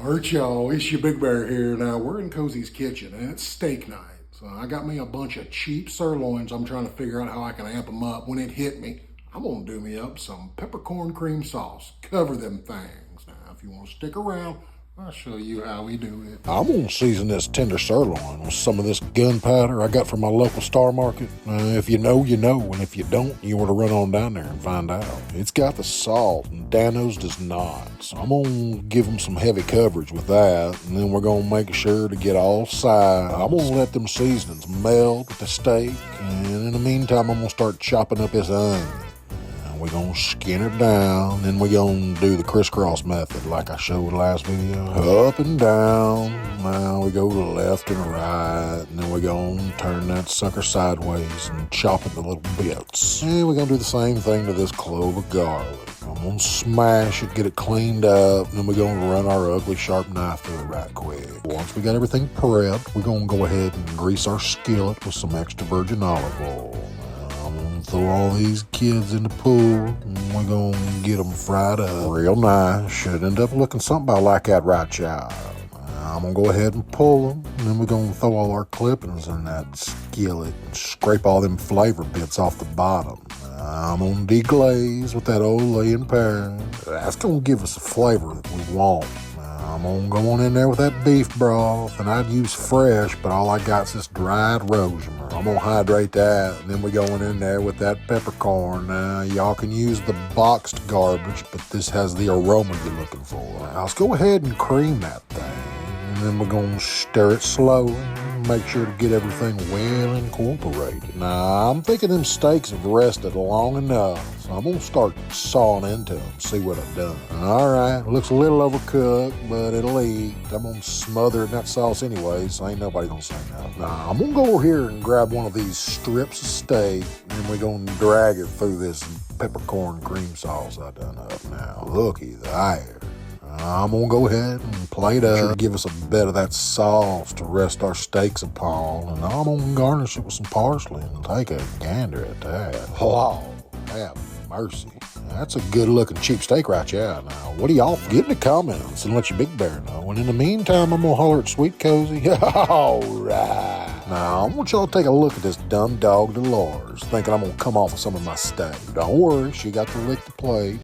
Alright, y'all, it's your Big Bear here. Now, we're in Cozy's kitchen, and it's steak night. So I got me a bunch of cheap sirloins. I'm trying to figure out how I can amp them up. When it hit me, I'm going to do me up some peppercorn cream sauce. Cover them things. Now, if you want to stick around, I'll show you how we do it. I'm gonna season this tender sirloin with some of this gunpowder I got from my local Star Market. If you know, you know, and if you don't, you want to run on down there and find out. It's got the salt, and Dano's does not. So I'm gonna give them some heavy coverage with that, and then we're gonna make sure to get all sides. I'm gonna let them seasonings meld with the steak, and in the meantime, I'm gonna start chopping up this onion. We're going to skin her down, then we're going to do the crisscross method like I showed last video. Up and down, now we go to the left and right, and then we're going to turn that sucker sideways and chop it into little bits. And we're going to do the same thing to this clove of garlic. I'm going to smash it, get it cleaned up, and then we're going to run our ugly sharp knife through it right quick. Once we got everything prepped, we're going to go ahead and grease our skillet with some extra virgin olive oil. Throw all these kids in the pool, and we're gonna get them fried up real nice. Should end up looking something about like that, right, child? I'm gonna go ahead and pull them, and then we're gonna throw all our clippings in that skillet and scrape all them flavor bits off the bottom. I'm gonna deglaze with that old laying pan. That's gonna give us the flavor that we want. I'm gonna go on in there with that beef broth, and I'd use fresh, but all I got is this dried rosemary. I'm gonna hydrate that, and then we're going in there with that peppercorn. Y'all can use the boxed garbage, but this has the aroma you're looking for. Now, let's go ahead and cream that thing, and then we're gonna stir it slowly. Make sure to get everything well incorporated. Now, I'm thinking them steaks have rested long enough, so I'm gonna start sawing into them, see what I've done. All right, looks a little overcooked, but it'll eat. I'm gonna smother it in that sauce anyway, so ain't nobody gonna say nothing. Now, I'm gonna go over here and grab one of these strips of steak, and we're gonna drag it through this peppercorn cream sauce I done up now. Looky there. I'm gonna go ahead and plate up, give us a bit of that sauce to rest our steaks upon, and I'm gonna garnish it with some parsley and take a gander at that. Oh, have mercy. That's a good looking cheap steak right there. Now, what do y'all get in the comments and let your Big Bear know? And in the meantime, I'm gonna holler at Sweet Cozy. All right. Now, I want y'all to take a look at this dumb dog Dolores, thinking I'm gonna come off of some of my steak. Don't worry, she got to lick the plate.